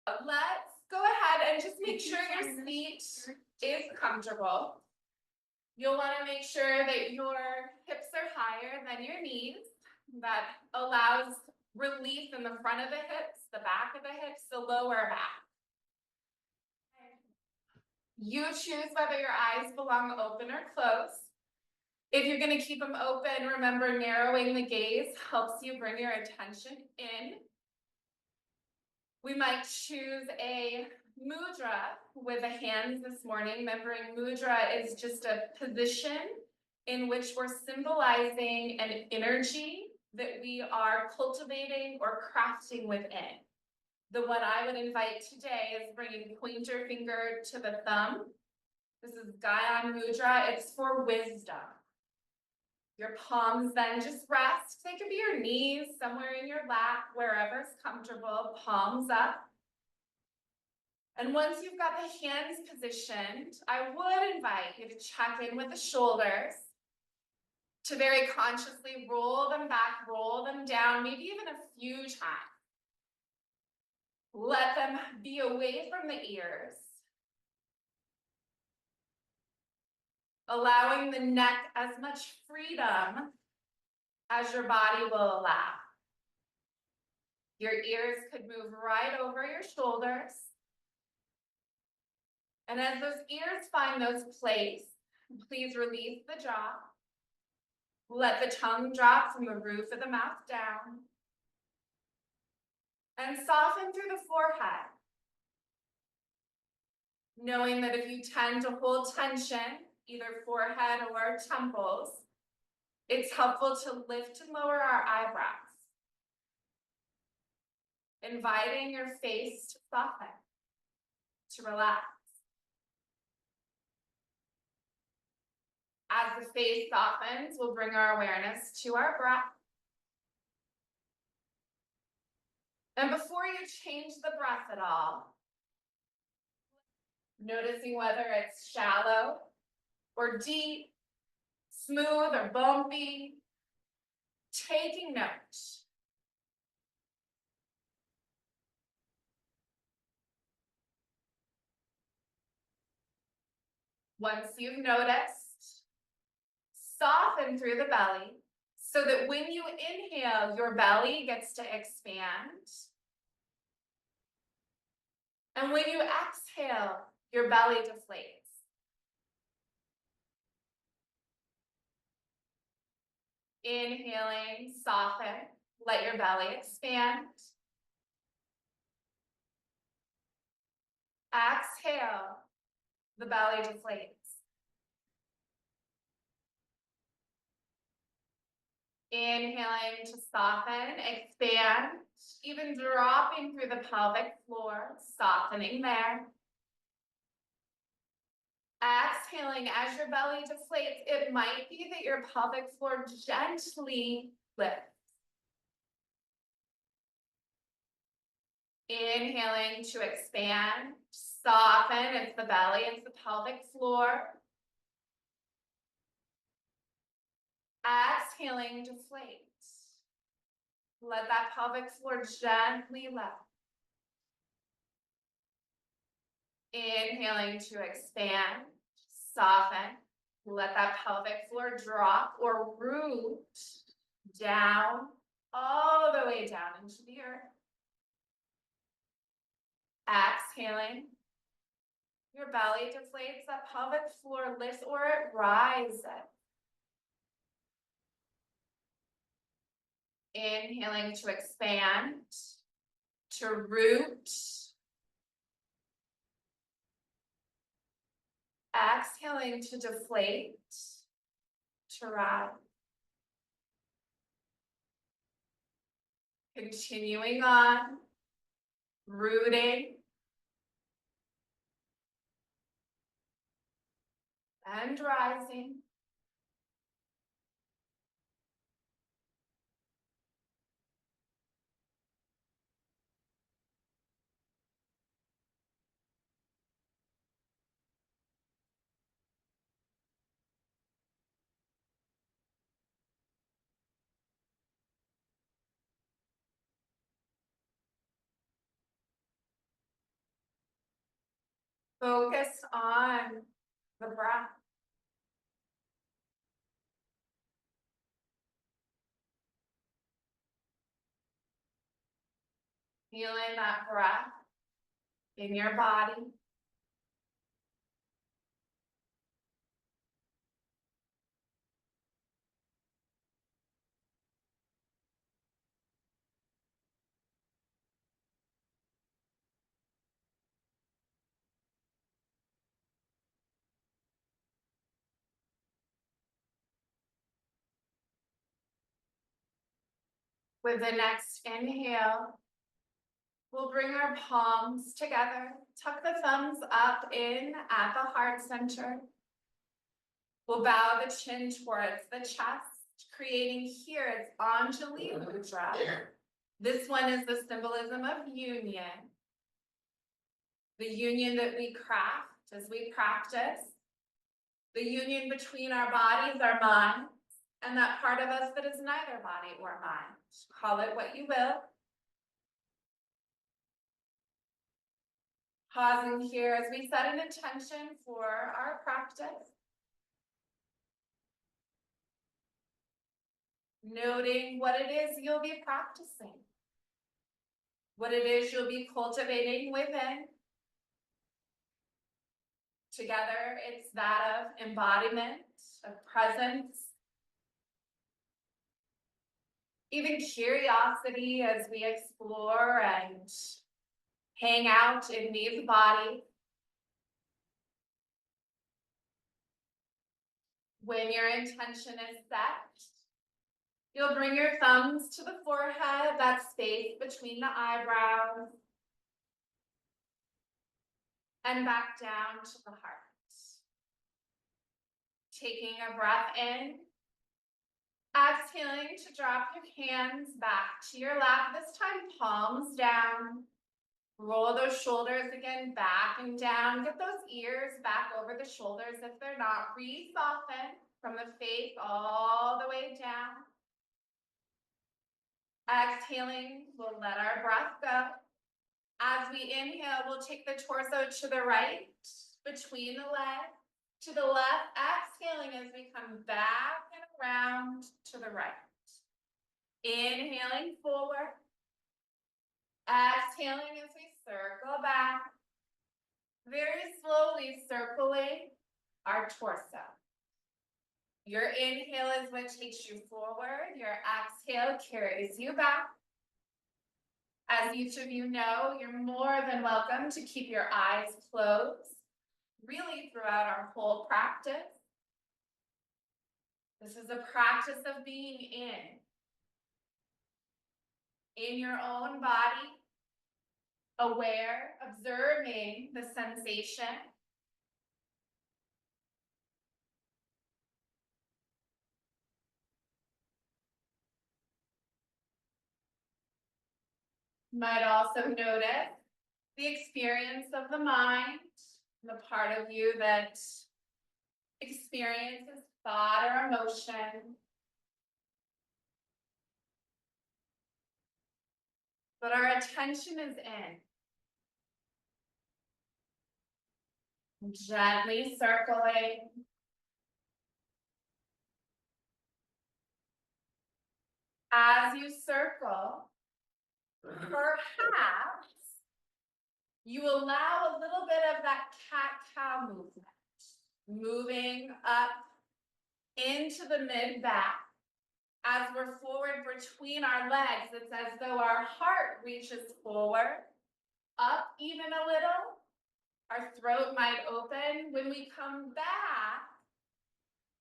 Let's go ahead and just make sure your seat is comfortable. You'll want to make sure that your hips are higher than your knees. That allows release in the front of the hips, the back of the hips, the lower back. You choose whether your eyes belong open or closed. If you're going to keep them open, remember narrowing the gaze helps you bring your attention in. We might choose a mudra with the hands this morning. Remembering mudra is just a position in which we're symbolizing an energy that we are cultivating or crafting within. The one I would invite today is bringing pointer finger to the thumb. This is Gyan Mudra. It's for wisdom. Your palms then just rest. They could be your knees, somewhere in your lap, wherever's comfortable, palms up. And once you've got the hands positioned, I would invite you to check in with the shoulders, to very consciously roll them back, roll them down, maybe even a few times. Let them be away from the ears. Allowing the neck as much freedom as your body will allow. Your ears could move right over your shoulders. And as those ears find those place, please release the jaw. Let the tongue drop from the roof of the mouth down. And soften through the forehead. Knowing that if you tend to hold tension, either forehead or temples, it's helpful to lift and lower our eyebrows. Inviting your face to soften, to relax. As the face softens, we'll bring our awareness to our breath. And before you change the breath at all, noticing whether it's shallow or deep, smooth or bumpy, taking note. Once you've noticed, soften through the belly so that when you inhale, your belly gets to expand. And when you exhale, your belly deflates. Inhaling, soften, let your belly expand. Exhale, the belly deflates. Inhaling to soften, expand, even dropping through the pelvic floor, softening there. Exhaling as your belly deflates, it might be that your pelvic floor gently lifts. Inhaling to expand, soften, it's the belly, it's the pelvic floor. Exhaling, deflate. Let that pelvic floor gently lift. Inhaling to expand, soften. Let that pelvic floor drop or root down, all the way down into the earth. Exhaling. Your belly deflates, that pelvic floor lifts or it rises. Inhaling to expand, to root. Exhaling to deflate, to rise. Continuing on, rooting. And rising. Focus on the breath. Feeling that breath in your body. With the next inhale, we'll bring our palms together, tuck the thumbs up in at the heart center. We'll bow the chin towards the chest, creating here it's Anjali Mudra. This one is the symbolism of union. The union that we craft as we practice. The union between our bodies, our minds, and that part of us that is neither body or mind. Call it what you will. Pausing here as we set an intention for our practice. Noting what it is you'll be practicing. What it is you'll be cultivating within. Together, it's that of embodiment, of presence, even curiosity as we explore and hang out in these bodies. When your intention is set, you'll bring your thumbs to the forehead, that space between the eyebrows, and back down to the heart. Taking a breath in, exhaling to drop your hands back to your lap, this time palms down. Roll those shoulders again back and down. Get those ears back over the shoulders if they're not. Re-soften from the face all the way down. Exhaling, we'll let our breath go. As we inhale, we'll take the torso to the right, between the legs, to the left, exhaling as we come back and around to the right. Inhaling forward. Exhaling as we circle back. Very slowly circling our torso. Your inhale is what takes you forward. Your exhale carries you back. As each of you know, you're more than welcome to keep your eyes closed, really throughout our whole practice. This is a practice of being in your own body, aware, observing the sensation. You might also notice the experience of the mind, the part of you that experiences thought or emotion. But our attention is in. Gently circling. As you circle, perhaps you allow a little bit of that cat-cow movement, moving up into the mid-back. As we're forward between our legs, it's as though our heart reaches forward, up even a little. Our throat might open. When we come back,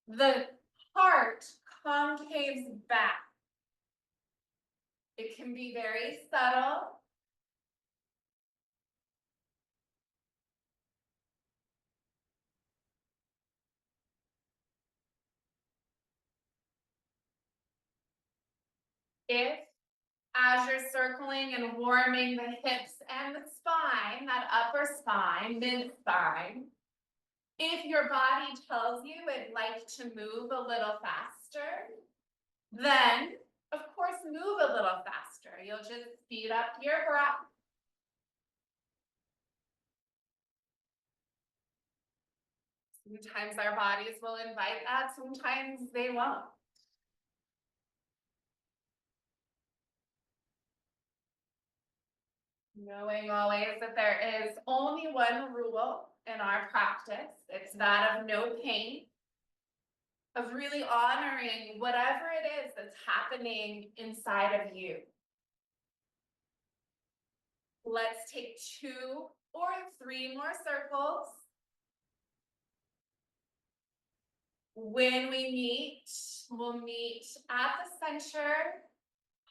the heart concaves back. It can be very subtle. If, as you're circling and warming the hips and the spine, that upper spine, mid-spine, if your body tells you it'd like to move a little faster, then, of course, move a little faster. You'll just speed up your breath. Sometimes our bodies will invite that, sometimes they won't. Knowing always that there is only one rule in our practice, it's that of no pain, of really honoring whatever it is that's happening inside of you. Let's take 2 or 3 more circles. When we meet, we'll meet at the center,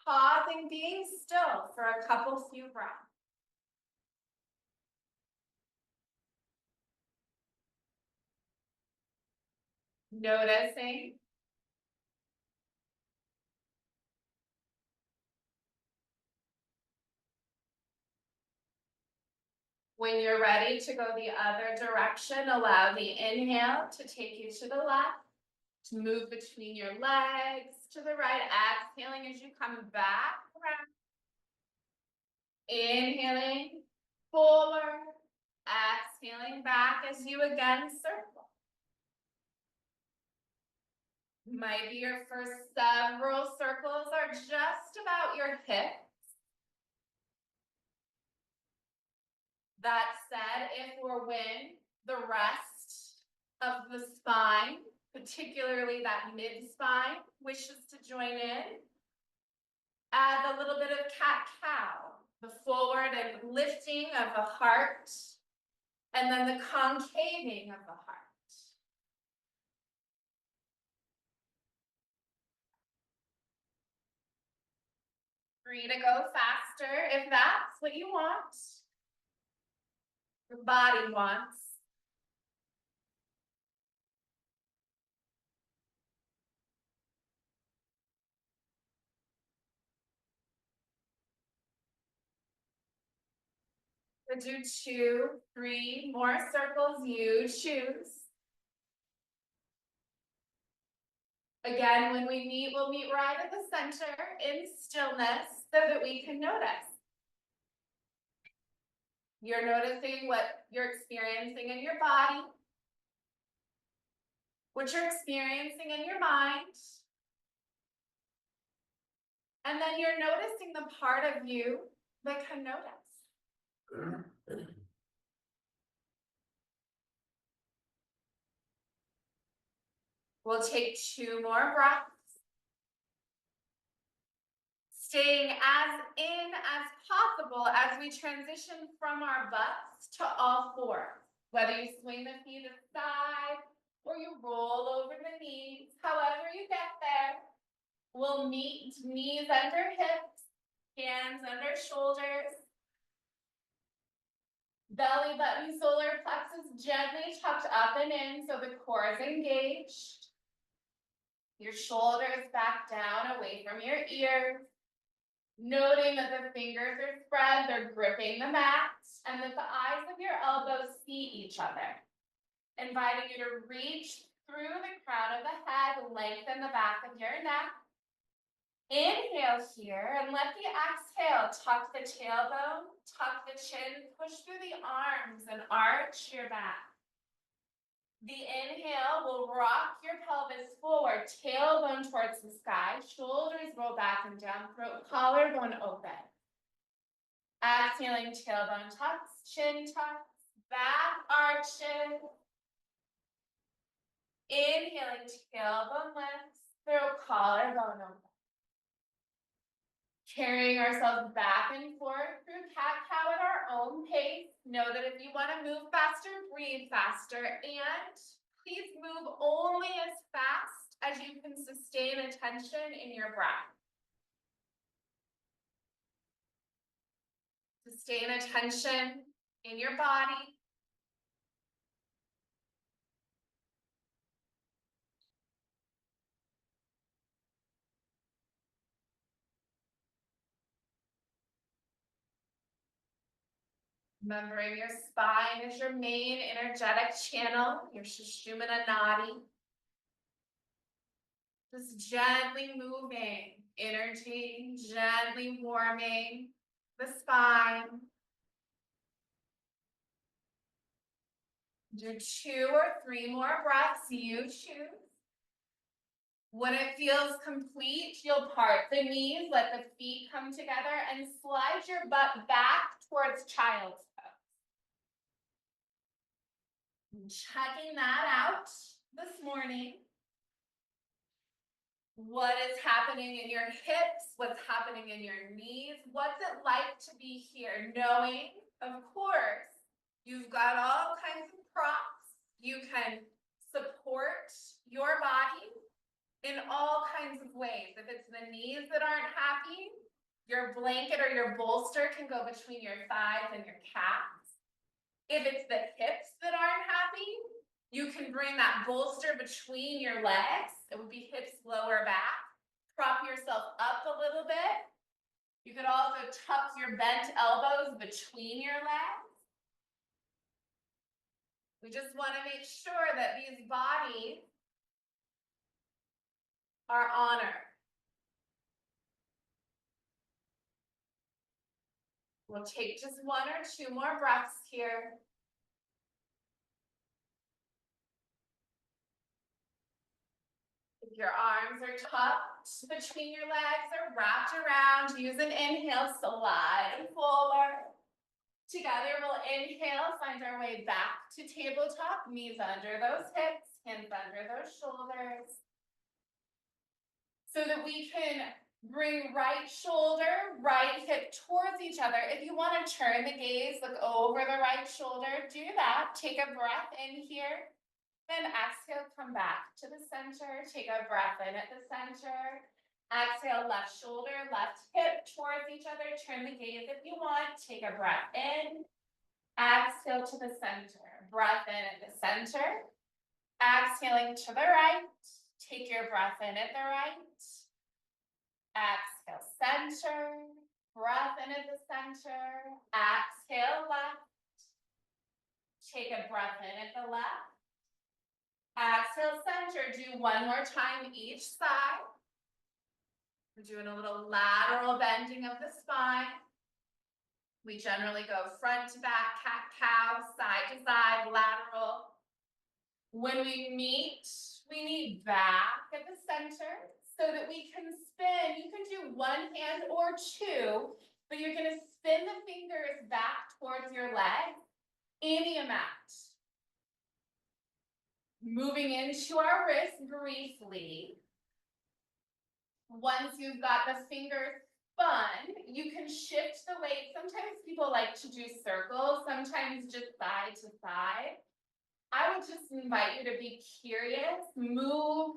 pausing, being still for a couple few breaths. Noticing. When you're ready to go the other direction, allow the inhale to take you to the left, to move between your legs, to the right, exhaling as you come back around. Inhaling forward, exhaling back as you again circle. Might be your first several circles are just about your hips. That said, if or when the rest of the spine, particularly that mid-spine, wishes to join in, add a little bit of cat-cow, the forward and lifting of the heart, and then the concaving of the heart. Free to go faster if that's what you want. Your body wants. So do 2, 3 more circles, you choose. Again, when we meet, we'll meet right at the center in stillness so that we can notice. You're noticing what you're experiencing in your body, what you're experiencing in your mind, and then you're noticing the part of you that can notice. We'll take 2 more breaths. Staying as in as possible as we transition from our butts to all fours. Whether you swing the feet aside or you roll over the knees, however you get there, we'll meet knees under hips, hands under shoulders, belly button, solar plexus gently tucked up and in so the core is engaged. Your shoulders back down away from your ears. Noting that the fingers are spread, they're gripping the mat, and that the eyes of your elbows see each other. Inviting you to reach through the crown of the head, lengthen the back of your neck. Inhale here, and let the exhale tuck the tailbone, tuck the chin, push through the arms, and arch your back. The inhale will rock your pelvis forward, tailbone towards the sky, shoulders roll back and down, throat, collarbone open. Exhaling, tailbone tucks, chin tucks, back arches. Inhaling, tailbone lifts, throat, collarbone open. Carrying ourselves back and forth through cat-cow at our own pace. Know that if you want to move faster, breathe faster, and please move only as fast as you can sustain attention in your breath. Sustain attention in your body. Remembering your spine is your main energetic channel, your Sushumna Nadi. Just gently moving energy, gently warming the spine. Do 2 or 3 more breaths, you choose. When it feels complete, you'll part the knees, let the feet come together, and slide your butt back towards child's pose. Checking that out this morning. What is happening in your hips? What's happening in your knees? What's it like to be here? Knowing, of course, you've got all kinds of props. You can support your body in all kinds of ways. If it's the knees that aren't happy, your blanket or your bolster can go between your thighs and your calves. If it's the hips that aren't happy, you can bring that bolster between your legs. It would be hips lower back. Prop yourself up a little bit. You could also tuck your bent elbows between your legs. We just want to make sure that these bodies are honored. We'll take just 1 or 2 more breaths here. If your arms are tucked between your legs or wrapped around, use an inhale, slide forward. Together, we'll inhale, find our way back to tabletop, knees under those hips, hands under those shoulders. So that we can bring right shoulder, right hip towards each other. If you want to turn the gaze, look over the right shoulder, do that. Take a breath in here. Then exhale, come back to the center. Take a breath in at the center. Exhale, left shoulder, left hip towards each other. Turn the gaze if you want. Take a breath in. Exhale to the center. Breath in at the center. Exhaling to the right. Take your breath in at the right. Exhale, center. Breath in at the center. Exhale, left. Take a breath in at the left. Exhale, center. Do 1 more time each side. We're doing a little lateral bending of the spine. We generally go front to back, cat-cow, side to side, lateral. When we meet back at the center so that we can spin. You can do 1 hand or 2, but you're going to spin the fingers back towards your leg any amount. Moving into our wrists briefly. Once you've got the fingers spun, you can shift the weight. Sometimes people like to do circles, sometimes just side to side. I would just invite you to be curious, move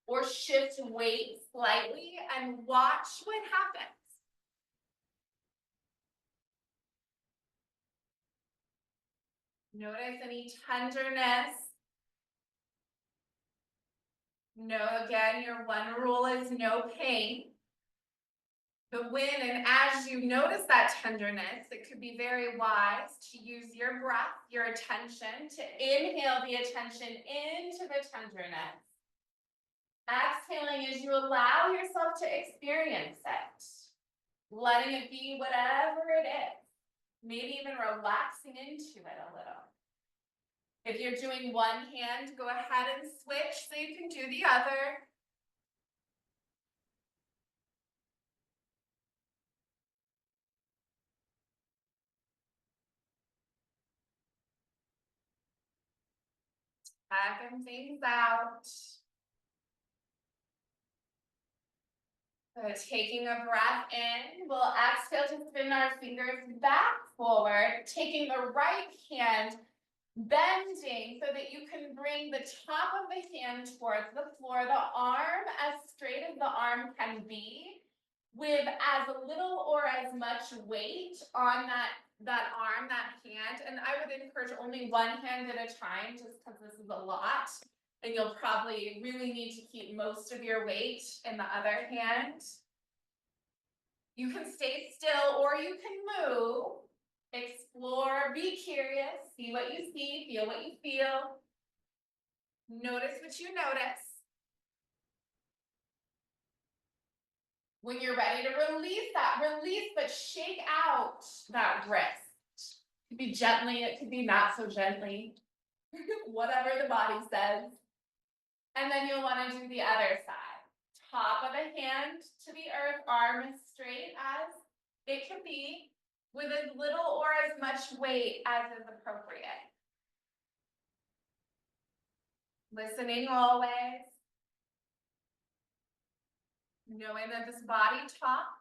or shift weight slightly and watch what happens. Notice any tenderness. No, again, your 1 rule is no pain. But when and as you notice that tenderness, it could be very wise to use your breath, your attention, to inhale the attention into the tenderness. Exhaling as you allow yourself to experience it. Letting it be whatever it is. Maybe even relaxing into it a little. If you're doing 1 hand, go ahead and switch so you can do the other. Checking things out. So taking a breath in, we'll exhale to spin our fingers back forward, taking the right hand, bending so that you can bring the top of the hand towards the floor, the arm as straight as the arm can be, with as little or as much weight on that arm, that hand. And I would encourage only 1 hand at a time, just because this is a lot. And you'll probably really need to keep most of your weight in the other hand. You can stay still or you can move, explore, be curious, see what you see, feel what you feel. Notice what you notice. When you're ready to release that, release, but shake out that wrist. It could be gently, it could be not so gently. whatever the body says. And then you'll want to do the other side. Top of the hand to the earth, arm as straight as it can be, with as little or as much weight as is appropriate. Listening always. Knowing that this body talks.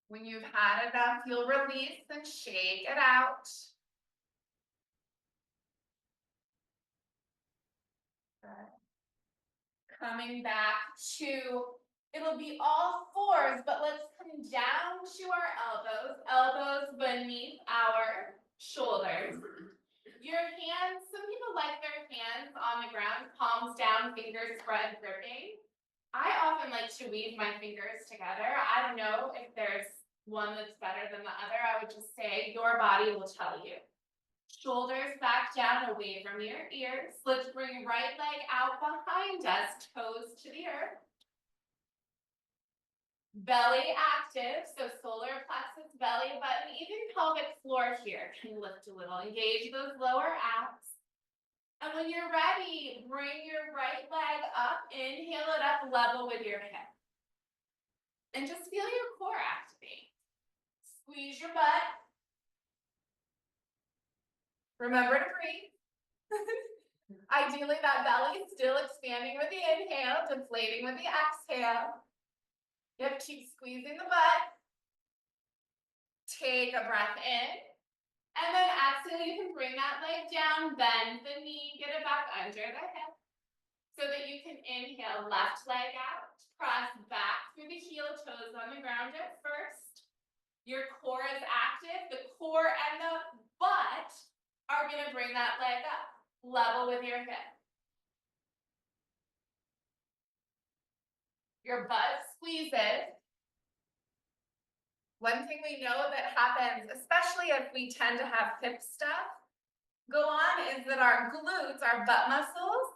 When you've had enough, you'll release and shake it out. Good. Coming back to, it'll be all fours, but let's come down to our elbows beneath our shoulders. Your hands, some people like their hands on the ground, palms down, fingers spread, gripping. I often like to weave my fingers together. I don't know if there's one that's better than the other. I would just say your body will tell you. Shoulders back down, away from your ears. Let's bring right leg out behind us, toes to the earth. Belly active, so solar plexus, belly button, even pelvic floor here can lift a little. Engage those lower abs. And when you're ready, bring your right leg up, inhale it up level with your hip. And just feel your core activate. Squeeze your butt. Remember to breathe. Ideally, that belly is still expanding with the inhale, deflating with the exhale. Yep, keep squeezing the butt. Take a breath in. And then exhale, you can bring that leg down, bend the knee, get it back under the hip. So that you can inhale, left leg out, press back through the heel, toes on the ground at first. Your core is active. The core and the butt are going to bring that leg up, level with your hip. Your butt squeezes. One thing we know that happens, especially if we tend to have hip stuff go on, is that our glutes, our butt muscles,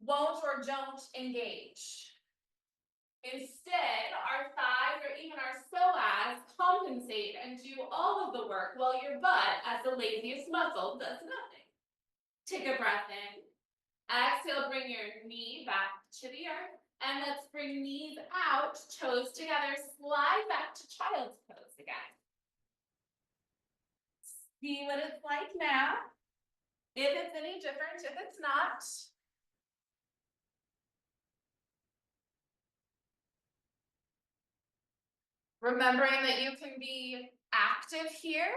won't or don't engage. Instead, our thighs or even our psoas compensate and do all of the work while your butt, as the laziest muscle, does nothing. Take a breath in. Exhale, bring your knee back to the earth. And let's bring knees out, toes together, slide back to child's pose again. See what it's like now. If it's any different, if it's not. Remembering that you can be active here,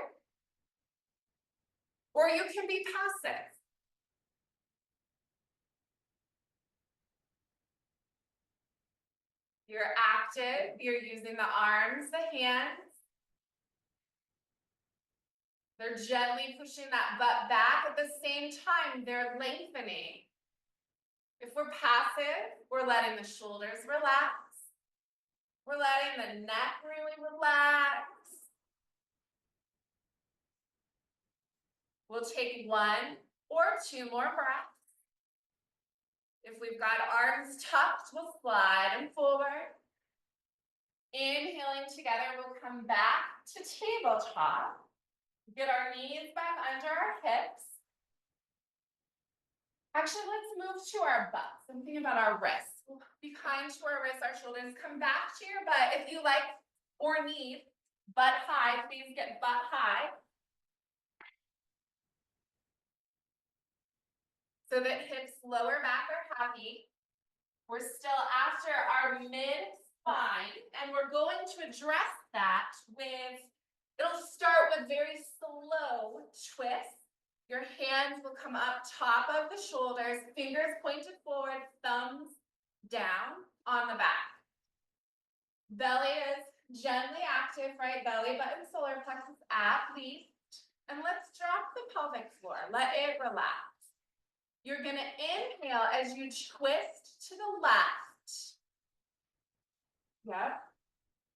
or you can be passive. You're active, you're using the arms, the hands. They're gently pushing that butt back. At the same time, they're lengthening. If we're passive, we're letting the shoulders relax. We're letting the neck really relax. We'll take 1 or 2 more breaths. If we've got arms tucked, we'll slide them forward. Inhaling together, we'll come back to tabletop. Get our knees back under our hips. Actually, let's move to our butts. I'm thinking about our wrists. We'll be kind to our wrists, our shoulders. Come back to your butt. If you like or need butt high, please get butt high. So that hips lower back are happy. We're still after our mid-spine, and we're going to address that with, it'll start with very slow twists. Your hands will come up top of the shoulders, fingers pointed forward, thumbs down on the back. Belly is gently active, right? Belly button, solar plexus at least. And let's drop the pelvic floor. Let it relax. You're going to inhale as you twist to the left. Yep.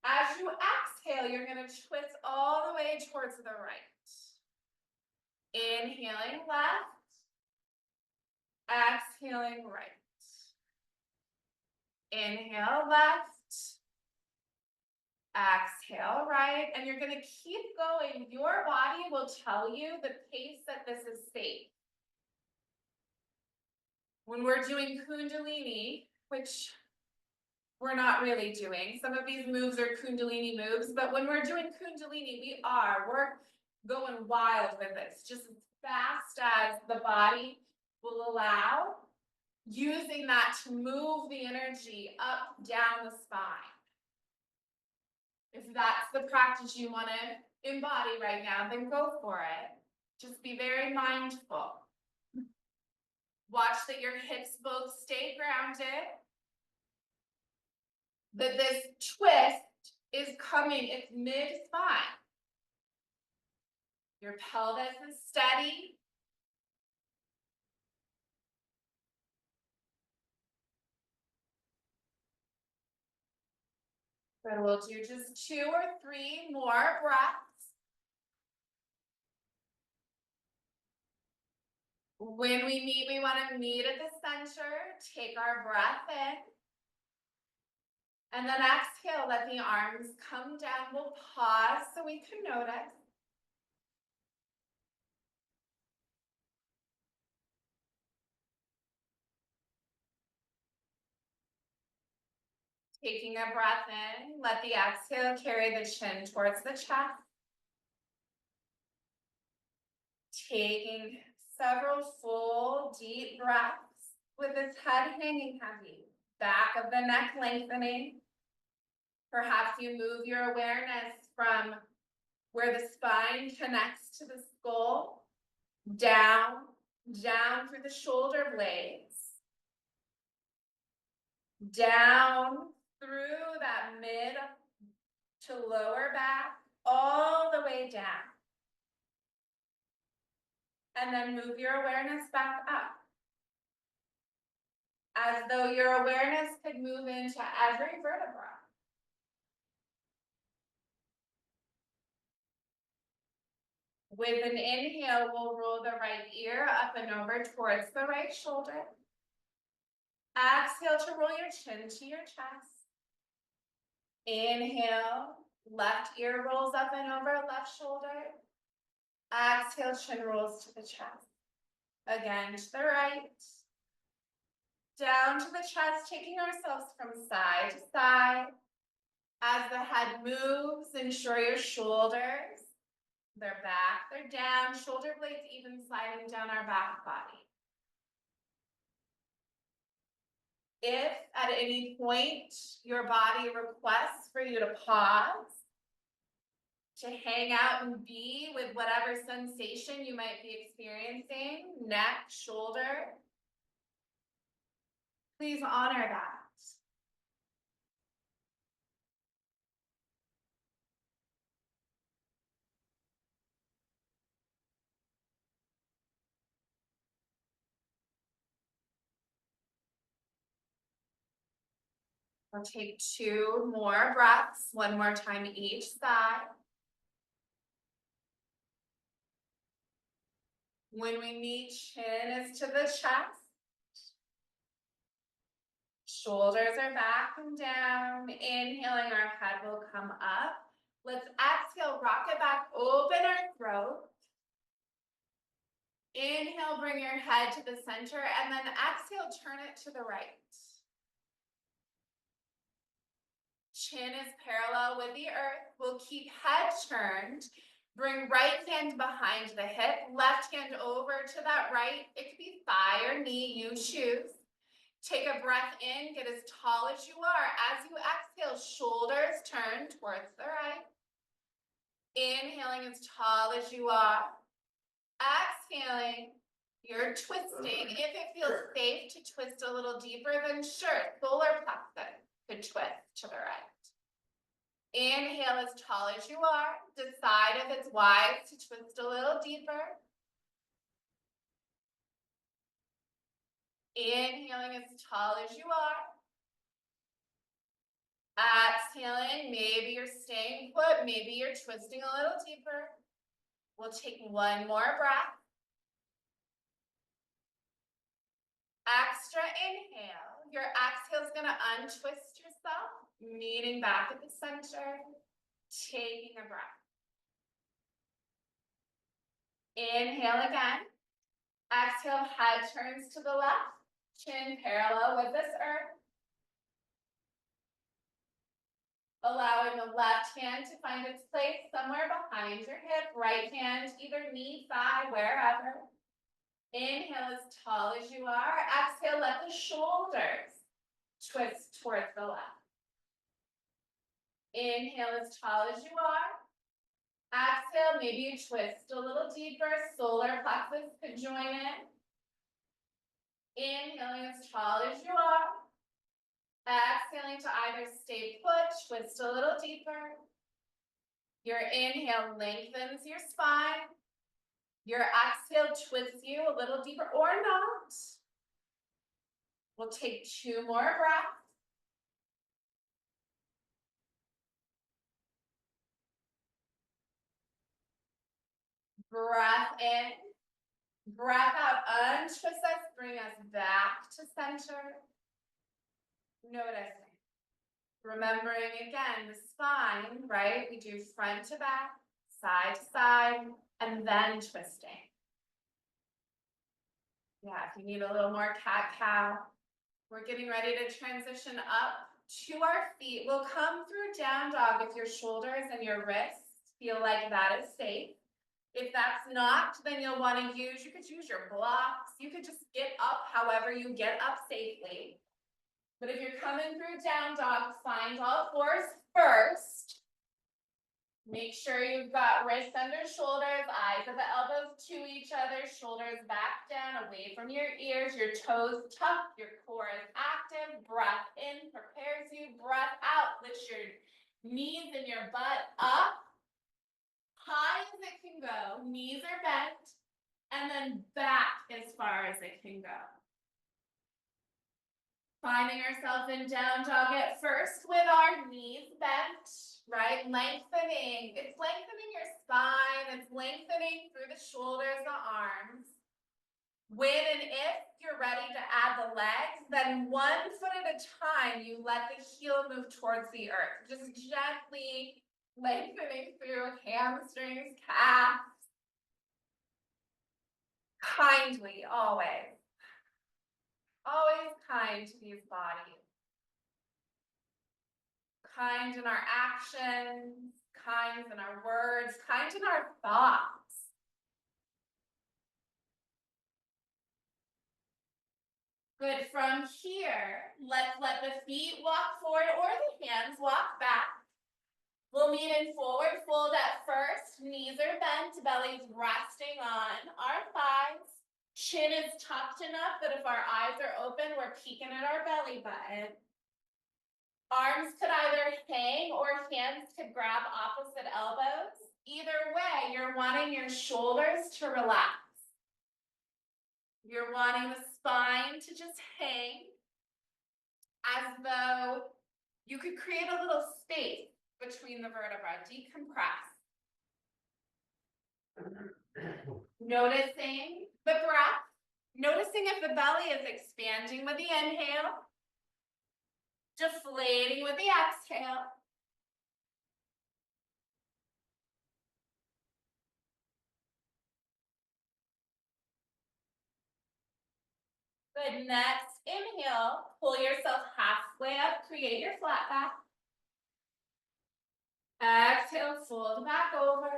As you exhale, you're going to twist all the way towards the right. Inhaling left. Exhaling right. Inhale left. Exhale right. And you're going to keep going. Your body will tell you the pace that this is safe. When we're doing Kundalini, which we're not really doing, some of these moves are Kundalini moves, but when we're doing Kundalini, we're going wild with this, just as fast as the body will allow, using that to move the energy up, down the spine. If that's the practice you want to embody right now, then go for it. Just be very mindful. Watch that your hips both stay grounded. That this twist is coming, it's mid-spine. Your pelvis is steady. But we'll do just 2 or 3 more breaths. When we meet, we want to meet at the center. Take our breath in. And then exhale, let the arms come down. We'll pause so we can notice. Taking a breath in, let the exhale carry the chin towards the chest. Taking several full deep breaths with this head hanging heavy, back of the neck lengthening. Perhaps you move your awareness from where the spine connects to the skull, down through the shoulder blades, down through that mid to lower back, all the way down. And then move your awareness back up. As though your awareness could move into every vertebra. With an inhale, we'll roll the right ear up and over towards the right shoulder. Exhale to roll your chin to your chest. Inhale, left ear rolls up and over left shoulder. Exhale, chin rolls to the chest. Again to the right. Down to the chest, taking ourselves from side to side. As the head moves, ensure your shoulders, they're back, they're down, shoulder blades even sliding down our back body. If at any point your body requests for you to pause, to hang out and be with whatever sensation you might be experiencing, neck, shoulder, please honor that. We'll take 2 more breaths, 1 more time each side. When we meet, chin is to the chest. Shoulders are back and down. Inhaling, our head will come up. Let's exhale, rock it back, open our throat. Inhale, bring your head to the center, and then exhale, turn it to the right. Chin is parallel with the earth. We'll keep head turned. Bring right hand behind the hip, left hand over to that right. It could be thigh or knee, you choose. Take a breath in, get as tall as you are. As you exhale, shoulders turn towards the right. Inhaling as tall as you are. Exhaling, you're twisting. If it feels safe to twist a little deeper, then sure, solar plexus could twist to the right. Inhale as tall as you are. Decide if it's wise to twist a little deeper. Inhaling as tall as you are. Exhaling, maybe you're staying put, maybe you're twisting a little deeper. We'll take 1 more breath. Extra inhale. Your exhale is gonna untwist yourself, meeting back at the center, taking a breath. Inhale again. Exhale, head turns to the left, chin parallel with this earth. Allowing the left hand to find its place somewhere behind your hip, right hand, either knee, thigh, wherever. Inhale as tall as you are. Exhale, let the shoulders twist towards the left. Inhale as tall as you are. Exhale, maybe you twist a little deeper. Solar plexus could join in. Inhaling as tall as you are. Exhaling to either stay put, twist a little deeper. Your inhale lengthens your spine. Your exhale twists you a little deeper or not. We'll take 2 more breaths. Breath in, breath out, untwist us, bring us back to center. Noticing. Remembering again, the spine, right? We do front to back, side to side, and then twisting. Yeah, if you need a little more cat-cow, we're getting ready to transition up to our feet. We'll come through down dog if your shoulders and your wrists feel like that is safe. If that's not, then you'll want to use, you could use your blocks. You could just get up however you get up safely. But if you're coming through down dog, find all fours first. Make sure you've got wrists under shoulders, eyes at the elbows to each other, shoulders back down, away from your ears, your toes tucked, your core is active. Breath in prepares you, breath out, lift your knees and your butt up. High as it can go, knees are bent, and then back as far as it can go. Finding ourselves in down dog at first with our knees bent, right? Lengthening. It's lengthening your spine. It's lengthening through the shoulders, the arms. When and if you're ready to add the legs, then 1 foot at a time, you let the heel move towards the earth. Just gently lengthening through hamstrings, calves. Kindly, always. Always kind to these bodies. Kind in our actions, kind in our words, kind in our thoughts. Good. From here, let's let the feet walk forward or the hands walk back. We'll meet in forward fold at first. Knees are bent, belly's resting on our thighs. Chin is tucked enough that if our eyes are open, we're peeking at our belly button. Arms could either hang or hands could grab opposite elbows. Either way, you're wanting your shoulders to relax. You're wanting the spine to just hang as though you could create a little space between the vertebrae, decompress. Noticing the breath, noticing if the belly is expanding with the inhale, deflating with the exhale. Good, next inhale, pull yourself halfway up, create your flat back. Exhale, fold back over.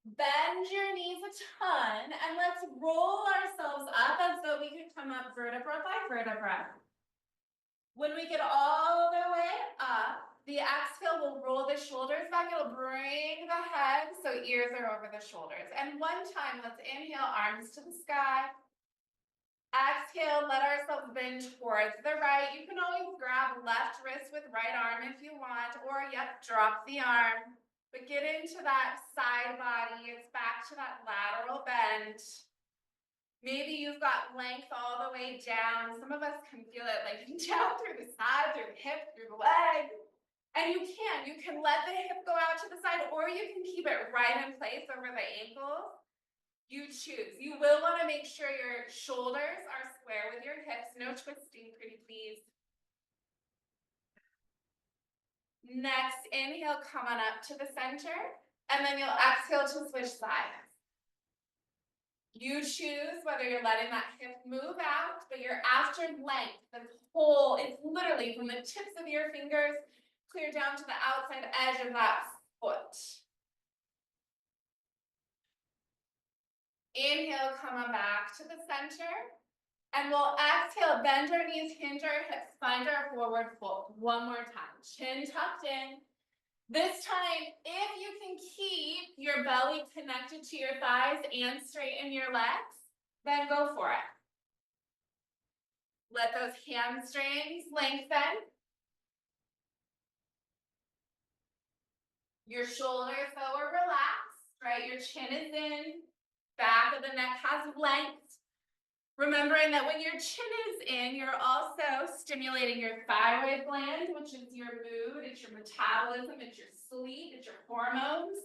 Bend your knees a ton, and let's roll ourselves up as though we could come up vertebra by vertebra. When we get all the way up, the exhale will roll the shoulders back. It'll bring the head so ears are over the shoulders. And one time, let's inhale, arms to the sky. Exhale, let ourselves bend towards the right. You can always grab left wrist with right arm if you want, or drop the arm. But get into that side body. It's back to that lateral bend. Maybe you've got length all the way down. Some of us can feel it like down through the side, through the hip, through the leg. And you can let the hip go out to the side, or you can keep it right in place over the ankles. You choose. You will want to make sure your shoulders are square with your hips. No twisting, pretty please. Next inhale, come on up to the center, and then you'll exhale to switch sides. You choose whether you're letting that hip move out, but you're after length. The whole, it's literally from the tips of your fingers clear down to the outside edge of that foot. Inhale, come on back to the center. And we'll exhale, bend our knees, hinge our hips, find our forward fold. One more time, chin tucked in. This time, if you can keep your belly connected to your thighs and straighten your legs, then go for it. Let those hamstrings lengthen. Your shoulders, though, are relaxed, right? Your chin is in, back of the neck has length. Remembering that when your chin is in, you're also stimulating your thyroid gland, which is your mood, it's your metabolism, it's your sleep, it's your hormones.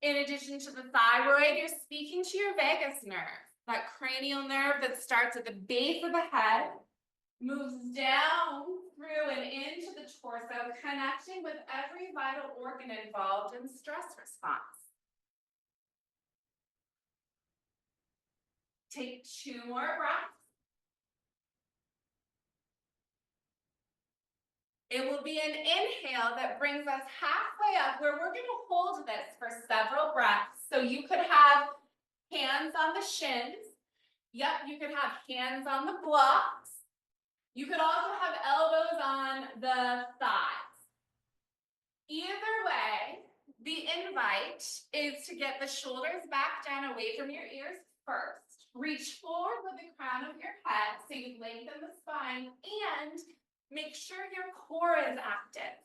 In addition to the thyroid, you're speaking to your vagus nerve, that cranial nerve that starts at the base of the head, moves down through and into the torso, connecting with every vital organ involved in stress response. Take 2 more breaths. It will be an inhale that brings us halfway up where we're going to hold this for several breaths. So you could have hands on the shins. Yep, you could have hands on the blocks. You could also have elbows on the thighs. Either way, the invite is to get the shoulders back down away from your ears first. Reach forward with the crown of your head so you lengthen the spine and make sure your core is active.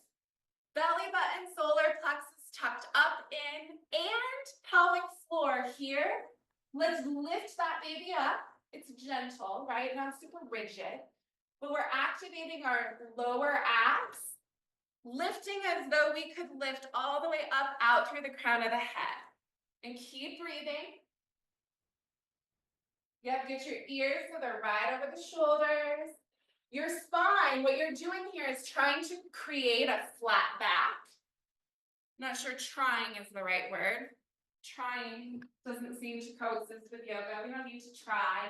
Belly button, solar plexus tucked up in, and pelvic floor here. Let's lift that baby up. It's gentle, right? Not super rigid. But we're activating our lower abs, lifting as though we could lift all the way up out through the crown of the head. And keep breathing. Yep, get your ears so they're right over the shoulders. Your spine, what you're doing here is trying to create a flat back. Not sure trying is the right word. Trying doesn't seem to coexist with yoga. We don't need to try.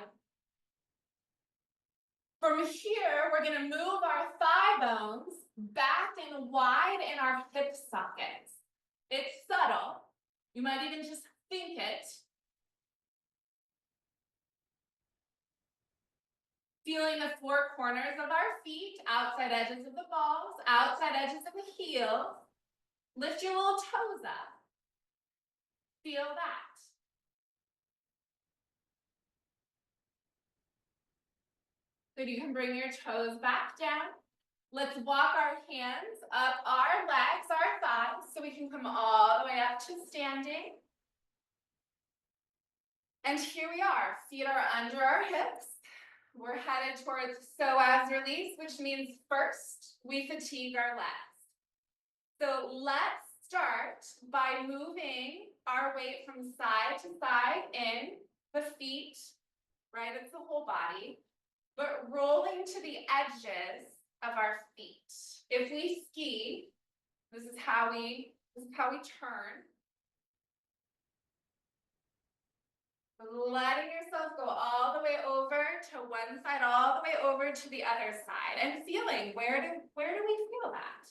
From here, we're going to move our thigh bones back and wide in our hip sockets. It's subtle. You might even just think it. Feeling the 4 corners of our feet, outside edges of the balls, outside edges of the heels. Lift your little toes up. Feel that. So you can bring your toes back down. Let's walk our hands up our legs, our thighs, so we can come all the way up to standing. And here we are. Feet are under our hips. We're headed towards Psoas Release, which means first we fatigue our legs. So let's start by moving our weight from side to side in the feet, right? It's the whole body, but rolling to the edges of our feet. If we ski, this is how we turn. Letting yourself go all the way over to one side, all the way over to the other side, and feeling where do we feel that?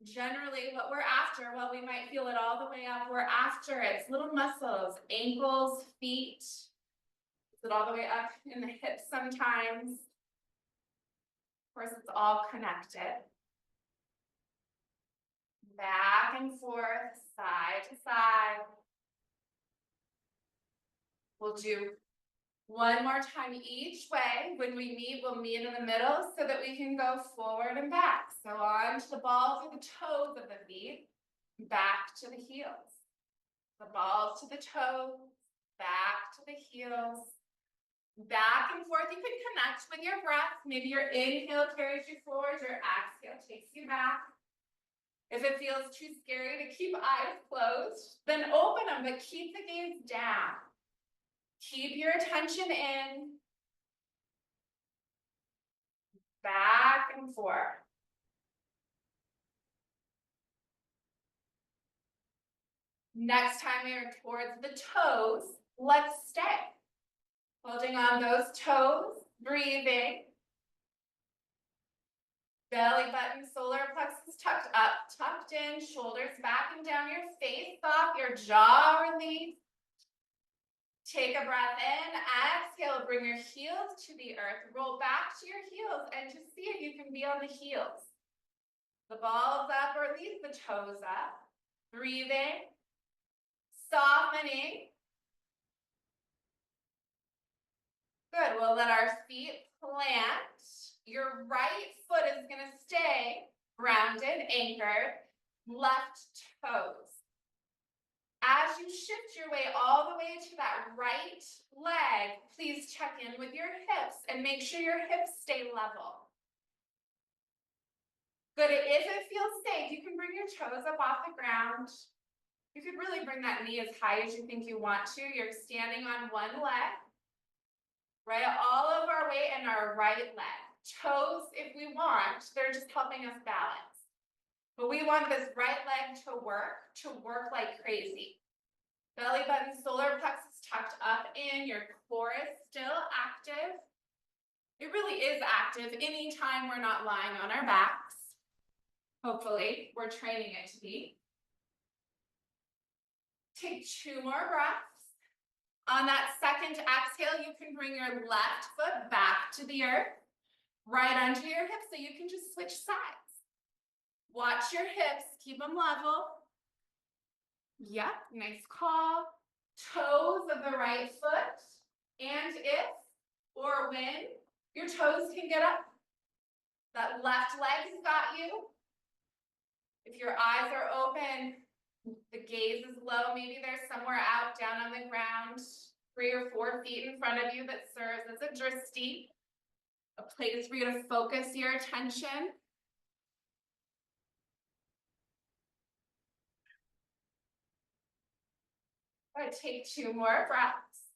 Generally, what we're after, well, we might feel it all the way up. We're after its little muscles, ankles, feet. Is it all the way up in the hips sometimes? Of course, it's all connected. Back and forth, side to side. We'll do one more time each way. When we meet, we'll meet in the middle so that we can go forward and back. So on to the balls or the toes of the feet, back to the heels. The balls to the toes, back to the heels, back and forth. You can connect with your breath. Maybe your inhale carries you forward, your exhale takes you back. If it feels too scary to keep eyes closed, then open them, but keep the gaze down. Keep your attention in. and forth. Next time we're towards the toes, let's stay. Holding on those toes, breathing. Belly button, solar plexus tucked up, tucked in, shoulders back and down, your face off, your jaw release. Take a breath in, exhale, bring your heels to the earth, roll back to your heels, and just see if you can be on the heels. The balls up, or at least the toes up. Breathing, softening. Good, we'll let our feet plant. Your right foot is gonna stay grounded, anchored, left toes. As you shift your way all the way to that right leg, please check in with your hips and make sure your hips stay level. Good, if it feels safe, you can bring your toes up off the ground. You could really bring that knee as high as you think you want to. You're standing on one leg. Right, all of our weight in our right leg. Toes, if we want, they're just helping us balance. But we want this right leg to work like crazy. Belly button, solar plexus tucked up in, your core is still active. It really is active anytime we're not lying on our backs. Hopefully, we're training it to be. Take 2 more breaths. On that second exhale, you can bring your left foot back to the earth, right under your hips, so you can just switch sides. Watch your hips, keep them level. Yep, nice call. Toes of the right foot, and if or when your toes can get up, that left leg's got you. If your eyes are open, the gaze is low, maybe there's somewhere out down on the ground, 3 or 4 feet in front of you that serves as a drishti, a place for you to focus your attention. All right, take 2 more breaths.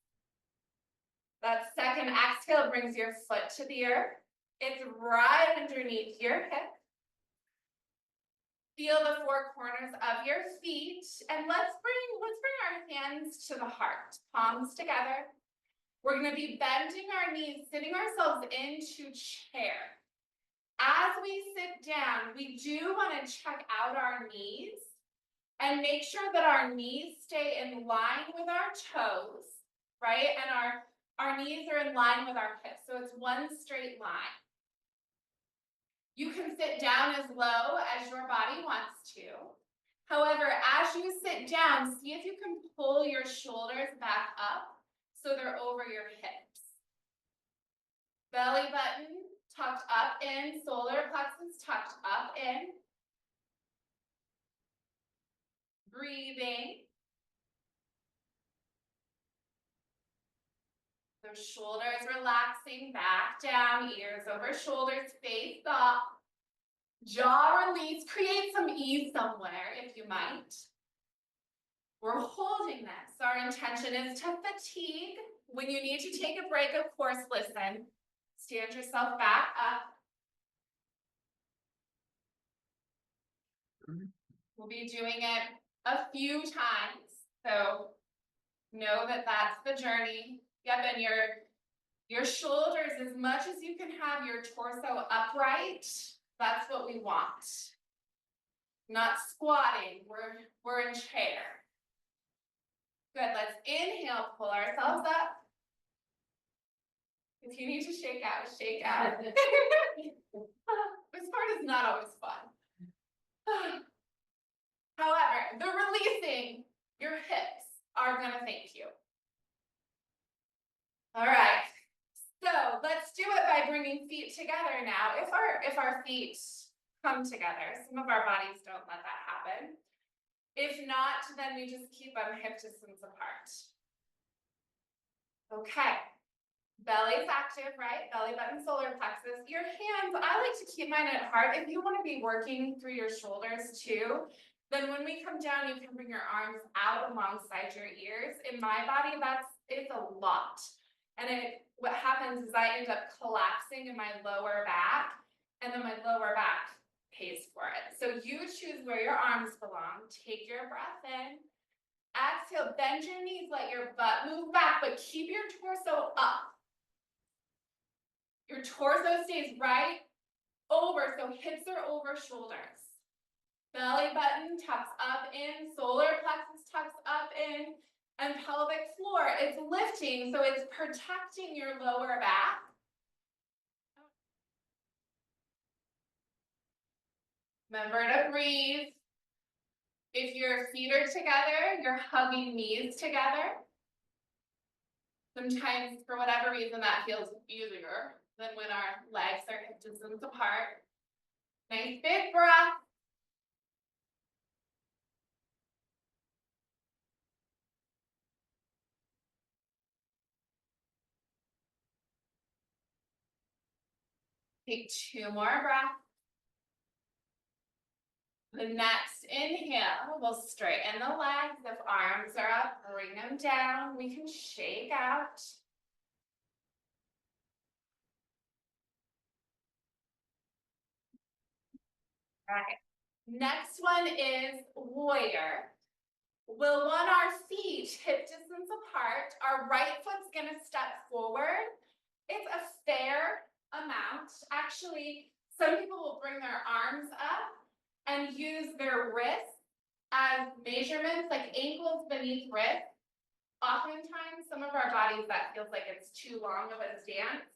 That second exhale brings your foot to the earth. It's right underneath your hip. Feel the 4 corners of your feet, and let's bring our hands to the heart, palms together. We're going to be bending our knees, sitting ourselves into chair. As we sit down, we do want to check out our knees and make sure that our knees stay in line with our toes, right? And our knees are in line with our hips, so it's one straight line. You can sit down as low as your body wants to. However, as you sit down, see if you can pull your shoulders back up so they're over your hips. Belly button tucked up in, solar plexus tucked up in. Breathing. The shoulders relaxing back down, ears over shoulders, face off. Jaw release, create some ease somewhere if you might. We're holding this. Our intention is to fatigue. When you need to take a break, of course, listen. Stand yourself back up. We'll be doing it a few times, so know that that's the journey. Yep, and your shoulders, as much as you can have your torso upright, that's what we want. Not squatting, we're in chair. Good, let's inhale, pull ourselves up. If you need to shake out, shake out. This part is not always fun. However, the releasing, your hips are gonna thank you. All right, so let's do it by bringing feet together now. If our feet come together, some of our bodies don't let that happen. If not, then we just keep them hip distance apart. Okay, belly's active, right? Belly button, solar plexus. Your hands, I like to keep mine at heart. If you want to be working through your shoulders too, then when we come down, you can bring your arms out alongside your ears. In my body, it's a lot. And what happens is I end up collapsing in my lower back, and then my So you choose where your arms belong. Take your breath in. Exhale, bend your knees, let your butt move back, but keep your torso up. Your torso stays right over, so hips are over shoulders. Belly button tucks up in, solar plexus tucks up in, and pelvic floor, it's lifting, so it's protecting your lower back. Remember to breathe. If your feet are together, you're hugging knees together. Sometimes, for whatever reason, that feels easier than when our legs are hip distance apart. Nice big breath. Take 2 more breaths. The next inhale, we'll straighten the legs. If arms are up, bring them down. We can shake out. All right. Next one is warrior. We'll want our feet hip distance apart. Our right foot's gonna step forward. It's a fair amount. Actually, some people will bring their arms up and use their wrists as measurements, like ankles beneath wrists. Oftentimes, some of our bodies, that feels like it's too long of a stance.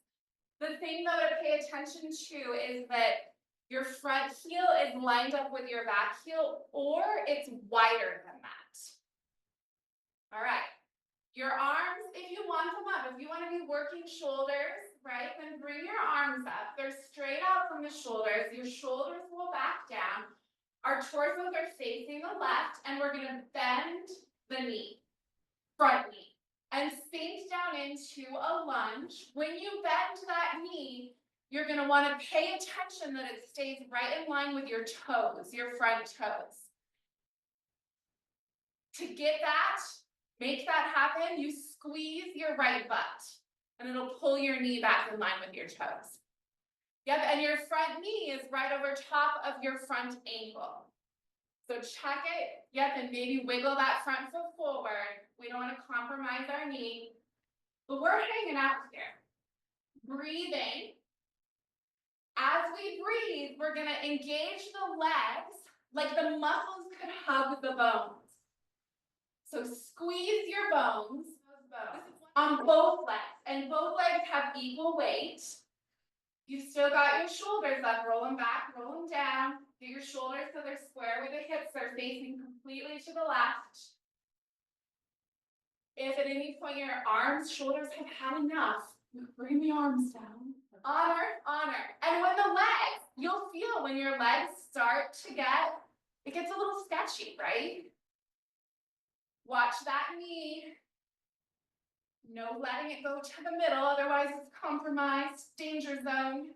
The thing though to pay attention to is that your front heel is lined up with your back heel, or it's wider than that. All right. Your arms, if you want them up, if you want to be working shoulders, right, then bring your arms up. They're straight out from the shoulders. Your shoulders will back down. Our torsos are facing the left, and we're going to bend the knee, front knee, and sink down into a lunge. When you bend that knee, you're going to want to pay attention that it stays right in line with your toes, your front toes. To get that, make that happen, you squeeze your right butt, and it'll pull your knee back in line with your toes. Yep, and your front knee is right over top of your front ankle. So check it, yep, and maybe wiggle that front foot forward. We don't want to compromise our knee, but we're hanging out here. Breathing. As we breathe, we're gonna engage the legs like the muscles could hug the bones. So squeeze your bones on both legs, and both legs have equal weight. You've still got your shoulders up, roll them back, roll them down. Do your shoulders so they're square with the hips, they're facing completely to the left. If at any point your arms, shoulders have had enough, bring the arms down. Honor, honor. And when the legs, you'll feel when your legs start to get, it gets a little sketchy, right? Watch that knee. No letting it go to the middle, otherwise it's compromised, danger zone.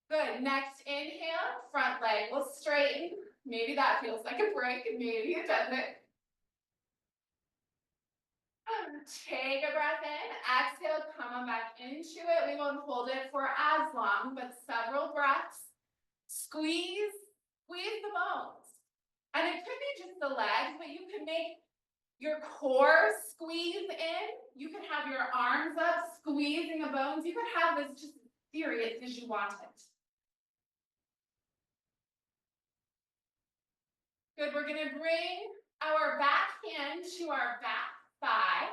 Good, next inhale, front leg will straighten. Maybe that feels like a break, and maybe it doesn't. Take a breath in, exhale, come on back into it. We won't hold it for as long, but several breaths. Squeeze the bones. And it could be just the legs, but you could make your core squeeze in. You could have your arms up, squeezing the bones. You could have this just serious as you want it. Good, we're gonna bring our back hand to our back thigh.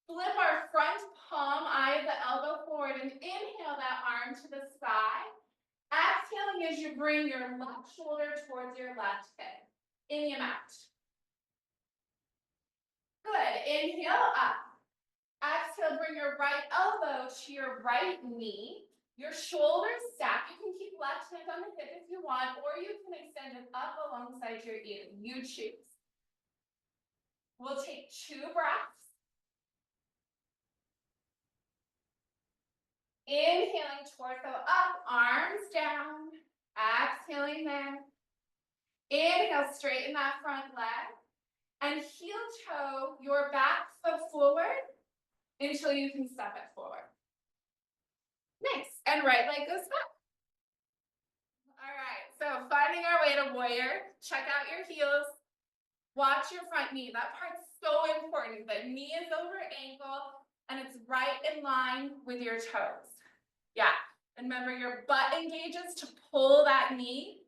Flip our front palm, eye of the elbow forward, and inhale that arm to the side. Exhaling as you bring your left shoulder towards your left hip. Any amount. Good, inhale up. Exhale, bring your right elbow to your right knee. Your shoulders stack. You can keep left hand on the hip if you want, or you can extend it up alongside your ear. You choose. We'll take 2 breaths. Inhaling, torso up, arms down. Exhaling there. Inhale, straighten that front leg. And heel toe your back foot forward until you can step it forward. Nice. And right leg goes back. So finding our way to warrior, check out your heels. Watch your front knee. That part's so important. The knee is over ankle and it's right in line with your toes. Yeah. And remember, your butt engages to pull that knee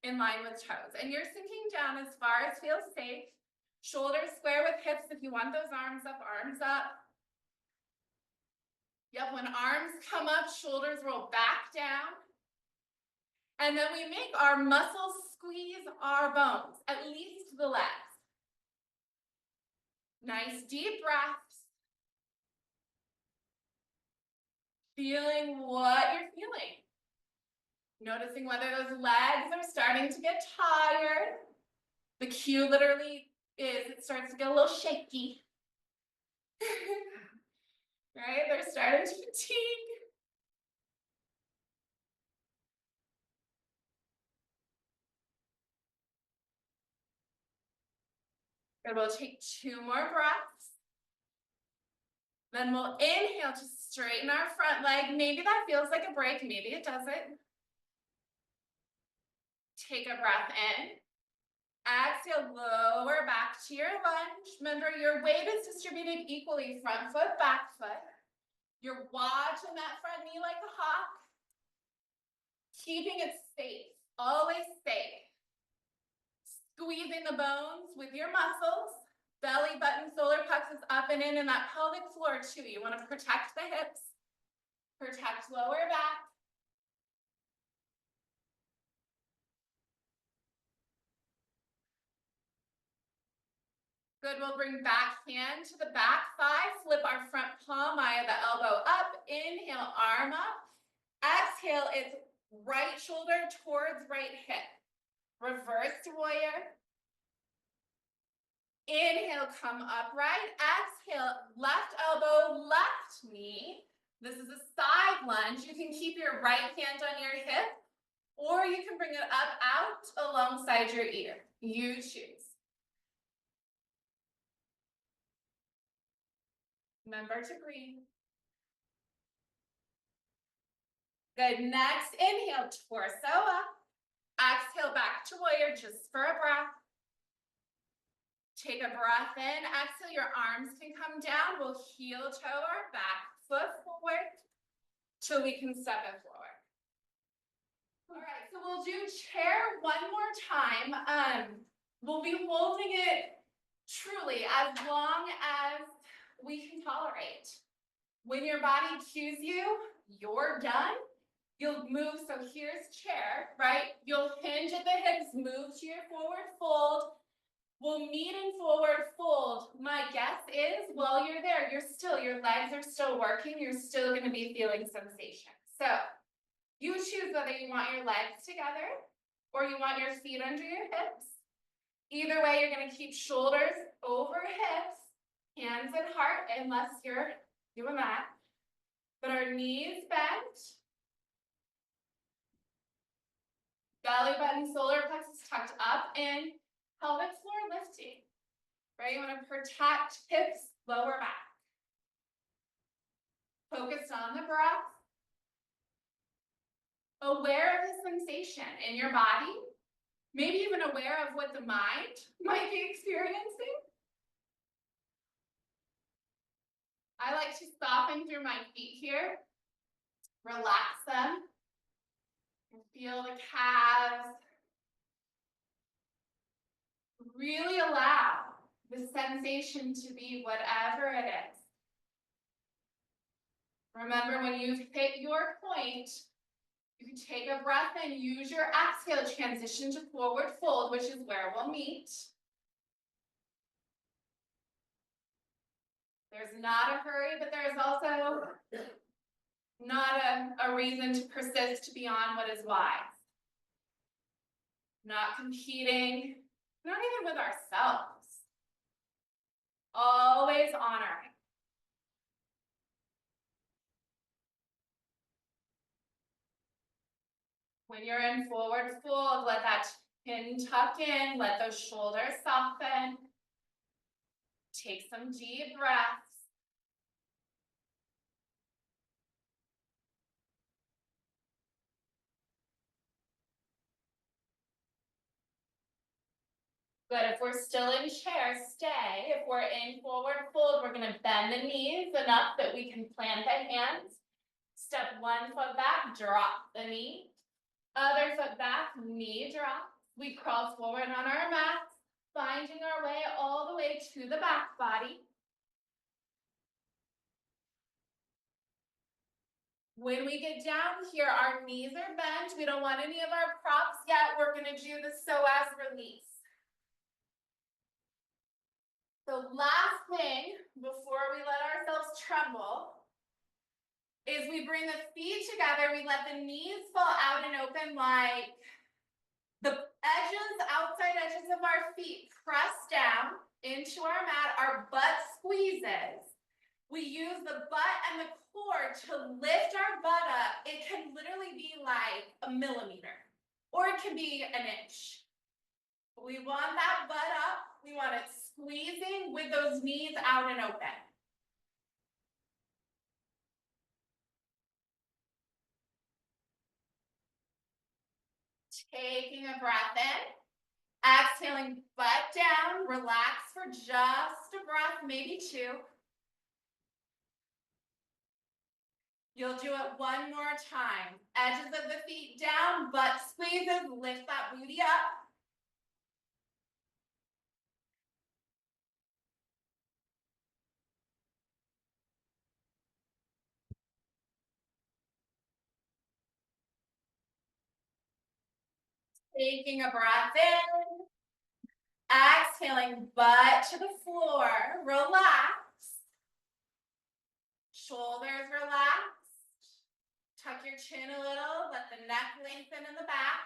in line with toes. And you're sinking down as far as feels safe. Shoulders square with hips if you want those arms up, arms up. Yep, when arms come up, shoulders roll back down. And then we make our muscles squeeze our bones, at least the legs. Nice deep breaths. Feeling what you're feeling. Noticing whether those legs are starting to get tired. The cue literally is it starts to get a little shaky. Right? They're starting to fatigue. And we'll take 2 more breaths. Then we'll inhale to straighten our front leg. Maybe that feels like a break, maybe it doesn't. Take a breath in. Exhale, lower back to your lunge. Remember, your weight is distributed equally, front foot, back foot. You're watching that front knee like a hawk. Keeping it safe, always safe. Squeezing the bones with your muscles. Belly button, solar plexus up and in, and that pelvic floor too. You want to protect the hips, protect lower back. Good, we'll bring back hand to the back thigh, flip our front palm, eye of the elbow up, inhale, arm up. Exhale, it's right shoulder towards right hip. Reverse to warrior. Inhale, come upright. Exhale, left elbow, left knee. This is a side lunge. You can keep your right hand on your hip, or you can bring it up out alongside your ear. You choose. Remember to breathe. Good. Next, inhale, torso up. Exhale, back to warrior, just for a breath. Take a breath in. Exhale, your arms can come down. We'll heel toe our back foot forward till we can step it forward. All right, so we'll do chair one more time. We'll be holding it truly as long as we can tolerate. When your body cues you, you're done. You'll move, so here's chair, right? You'll hinge at the hips, move to your forward fold. We'll meet in forward fold. My guess is while you're there, your legs are still working, you're still gonna be feeling sensation. So you choose whether you want your legs together or you want your feet under your hips. Either way, you're gonna keep shoulders over hips, hands and heart, unless you're doing that. But our knees bent. Belly button, solar plexus tucked up in, pelvic floor lifting, right? You want to protect hips, lower back. Focused on the breath. Aware of the sensation in your body. Maybe even aware of what the mind might be experiencing. I like to soften through my feet here. Relax them. And feel the calves. Really allow the sensation to be whatever it is. Remember, when you've hit your point, you can take a breath in, use your exhale, transition to forward fold, which is where we'll meet. There's not a hurry, but there's also not a reason to persist beyond what is wise. Not competing, not even with ourselves. Always honoring. When you're in forward fold, let that chin tuck in, let those shoulders soften. Take some deep breaths. Good. If we're still in chair, stay. If we're in forward fold, we're gonna bend the knees enough that we can plant the hands. Step one foot back, drop the knee. Other foot back, knee drop. We crawl forward on our mats, finding our way all the way to the back body. When we get down here, our knees are bent. We don't want any of our props yet. We're gonna do the psoas release. The last thing before we let ourselves tremble is we bring the feet together. We let the knees fall out and open like the edges, outside edges of our feet press down into our mat. Our butt squeezes. We use the butt and the core to lift our butt up. It can literally be like a millimeter, or it can be an inch. We want that butt up. We want it squeezing with those knees out and open. Taking a breath in. Exhaling, butt down. Relax for just a breath, maybe two. You'll do it one more time. Edges of the feet down, butt squeezes, lift that booty up. Taking a breath in. Exhaling, butt to the floor. Relax. Shoulders relaxed. Tuck your chin a little, let the neck lengthen in the back.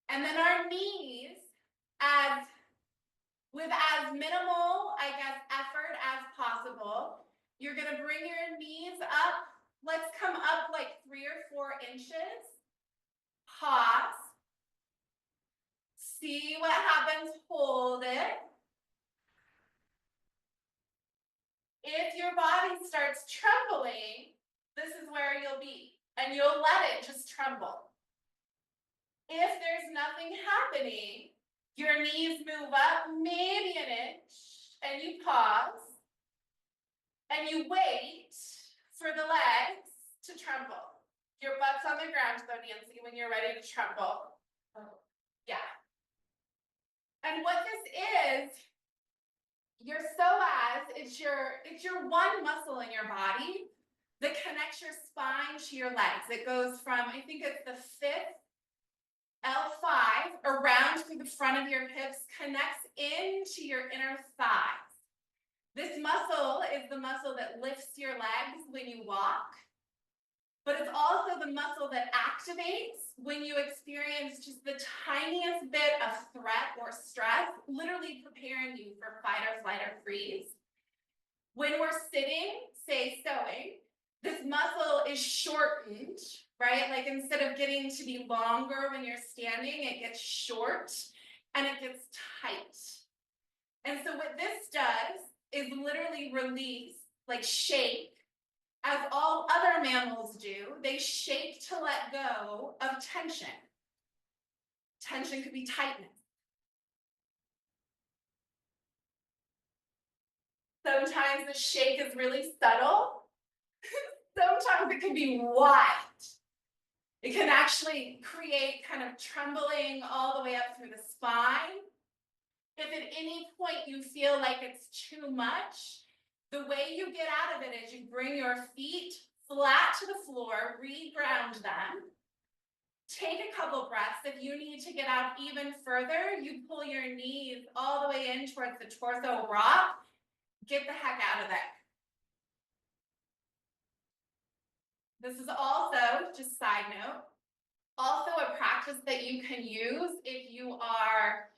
And then our knees, with as minimal, effort as possible. You're gonna bring your knees up. Let's come up like 3 or 4 inches. Pause. See what happens, hold it. If your body starts trembling, this is where you'll be, and you'll let it just tremble. If there's nothing happening, your knees move up maybe an inch, and you pause, and you wait for the legs to tremble. Your butt's on the ground though, Nancy, when you're ready to tremble. Yeah. And what this is, your psoas, it's your one muscle in your body that connects your spine to your legs. It goes from, I think it's the 5th L5 around through the front of your hips, connects into your inner thighs. This muscle is the muscle that lifts your legs when you walk, but it's also the muscle that activates when you experience just the tiniest bit of threat or stress, literally preparing you for fight or flight or freeze. When we're sitting, say sewing, this muscle is shortened, right? Like instead of getting to be longer when you're standing, it gets short and it gets tight. And so what this does is literally release, like shake, as all other mammals do. They shake to let go of tension. Tension could be tightness. Sometimes the shake is really subtle. Sometimes it can be wild. It can actually create kind of trembling all the way up through the spine. If at any point you feel like it's too much, the way you get out of it is you bring your feet flat to the floor, re-ground them. Take a couple breaths. If you need to get out even further, you pull your knees all the way in towards the torso rock. Get the heck out of there. This is also, just side note, also a practice that you can use if you are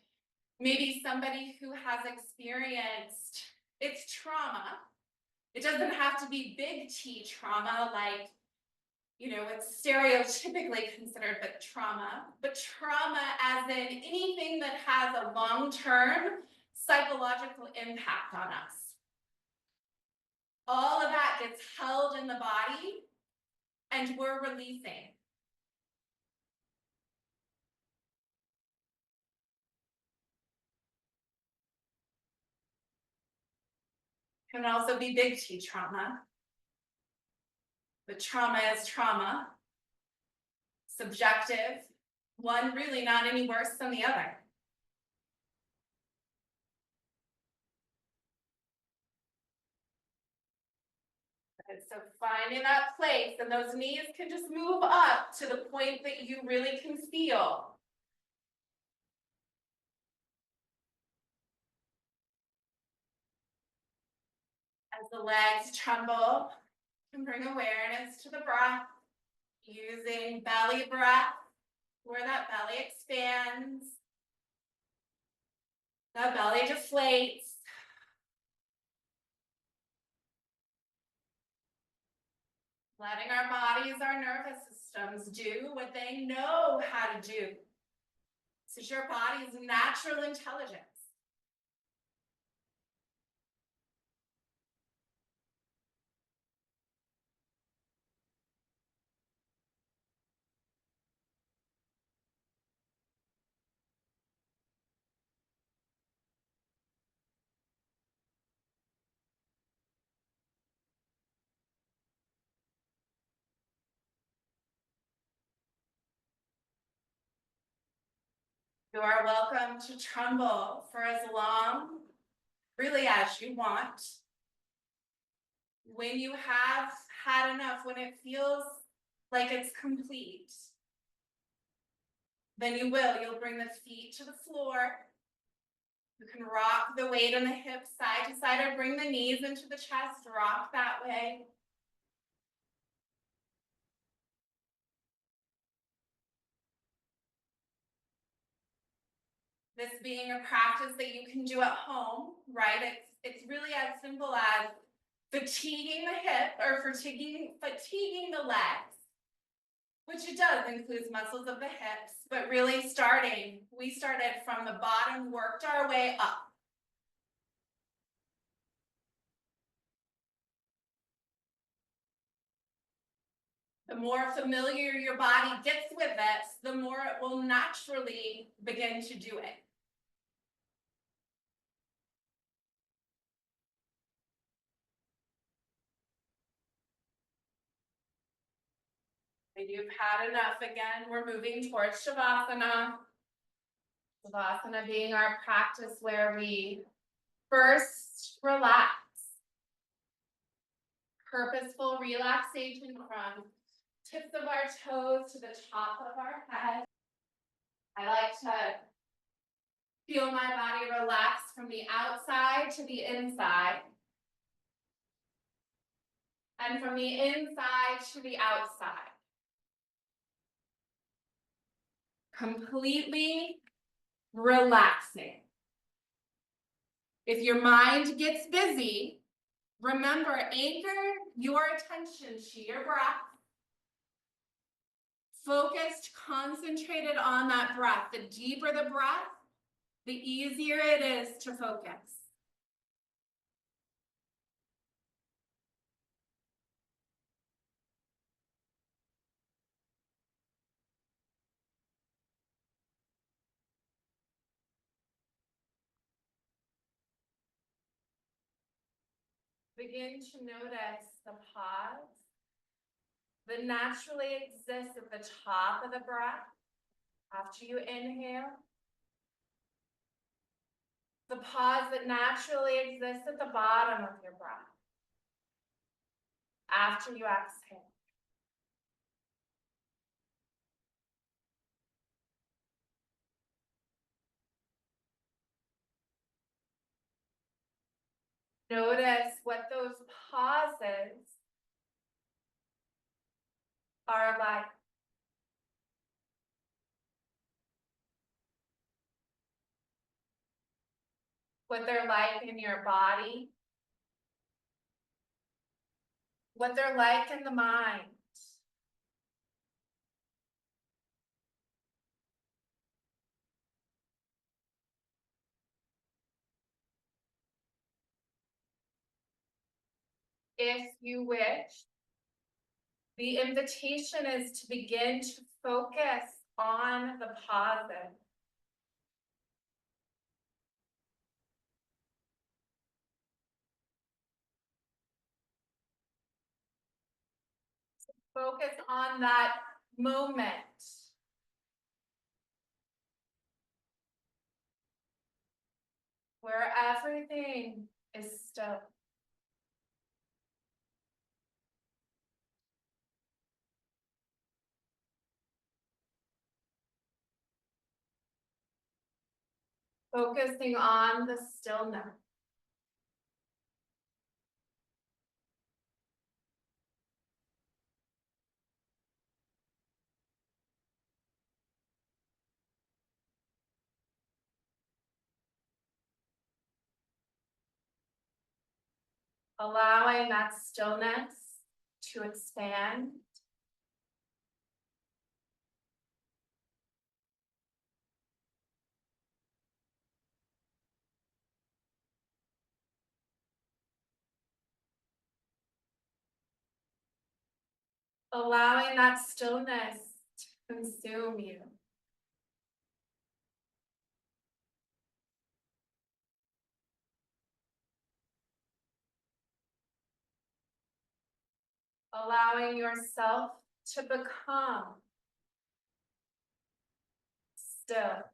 maybe somebody who has experienced it's trauma. It doesn't have to be big T trauma, like, it's stereotypically considered but trauma as in anything that has a long-term psychological impact on us. All of that gets held in the body and we're releasing. Can also be big T trauma. But trauma is trauma. Subjective. One really not any worse than the other. And so finding that place, and those knees can just move up to the point that you really can feel. As the legs tremble, you can bring awareness to the breath, using belly breath, where that belly expands, that belly deflates. Letting our bodies, our nervous systems do what they know how to do. This is your body's natural intelligence. You are welcome to tremble for as long, really, as you want. When you have had enough, when it feels like it's complete, then you'll bring the feet to the floor. You can rock the weight on the hips side to side, or bring the knees into the chest, rock that way. This being a practice that you can do at home, right? It's really as simple as fatiguing the hip or fatiguing the legs, which it does include muscles of the hips, but really we started from the bottom, worked our way up. The more familiar your body gets with this, the more it will naturally begin to do it. When you've had enough, again, we're moving towards Shavasana. Shavasana being our practice where we first relax. Purposeful relaxation from tips of our toes to the top of our head. I like to feel my body relax from the outside to the inside. And from the inside to the outside. Completely relaxing. If your mind gets busy, remember, anchor your attention to your breath. Focused, concentrated on that breath. The deeper the breath, the easier it is to focus. Begin to notice the pause that naturally exists at the top of the breath after you inhale. The pause that naturally exists at the bottom of your breath after you exhale. Notice what those pauses are like. What they're like in your body. What they're like in the mind. If you wish, the invitation is to begin to focus on the pauses. Focus on that moment. Where everything is still. Focusing on the stillness. Allowing that stillness to expand. Allowing that stillness to consume you. Allowing yourself to become still.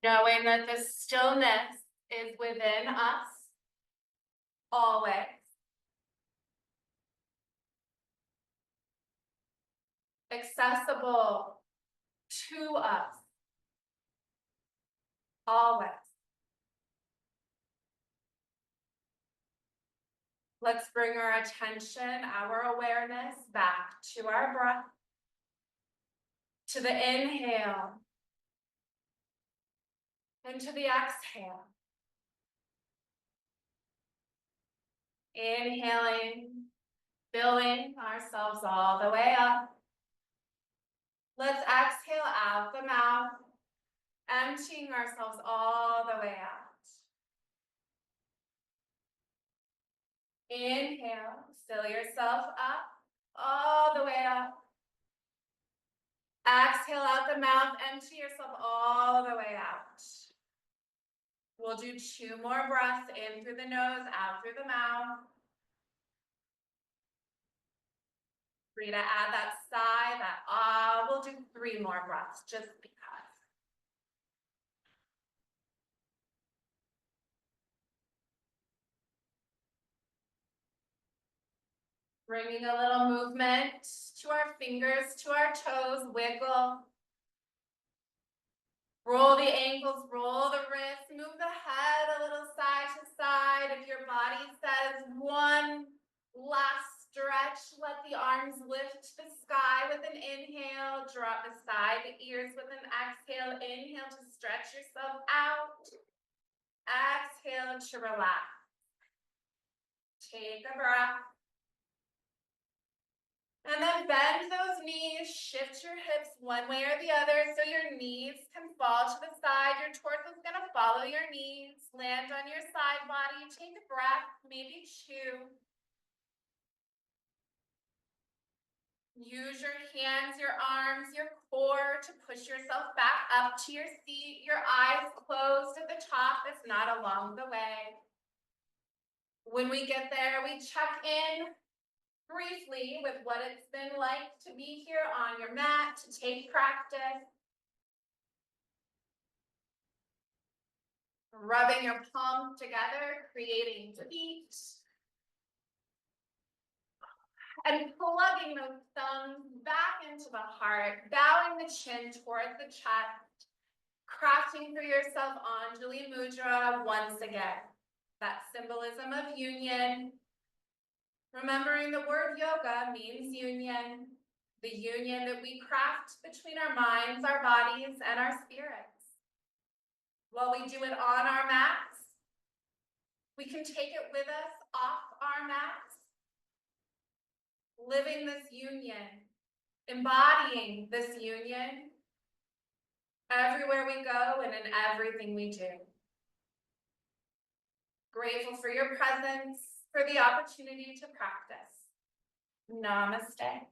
Knowing that the stillness is within us always. Accessible to us always. Let's bring our attention, our awareness back to our breath, to the inhale, and to the exhale. Inhaling, filling ourselves all the way up. Let's exhale out the mouth, emptying ourselves all the way out. Inhale, fill yourself up, all the way up. Exhale out the mouth, empty yourself all the way out. We'll do 2 more breaths, in through the nose, out through the mouth. Free to add that sigh, that ah. We'll do 3 more breaths, just because. Bringing a little movement to our fingers, to our toes, wiggle. Roll the ankles, roll the wrists, move the head a little side to side. If your body says one last stretch, let the arms lift to the sky with an inhale, drop the side ears with an exhale. Inhale to stretch yourself out. Exhale to relax. Take a breath. And then bend those knees, shift your hips one way or the other so your knees can fall to the side. Your torso is gonna follow your knees. Land on your side body, take a breath, maybe 2. Use your hands, your arms, your core to push yourself back up to your seat. Your eyes closed at the top, it's not along the way. When we get there, we check in briefly with what it's been like to be here on your mat, to take practice. Rubbing your palms together, creating feet. And plugging those thumbs back into the heart, bowing the chin towards the chest, crafting for yourself Anjali Mudra once again. That symbolism of union. Remembering the word yoga means union, the union that we craft between our minds, our bodies, and our spirits. While we do it on our mats, we can take it with us off our mats, living this union embodying this union everywhere we go and in everything we do. Grateful for your presence, for the opportunity to practice. Namaste.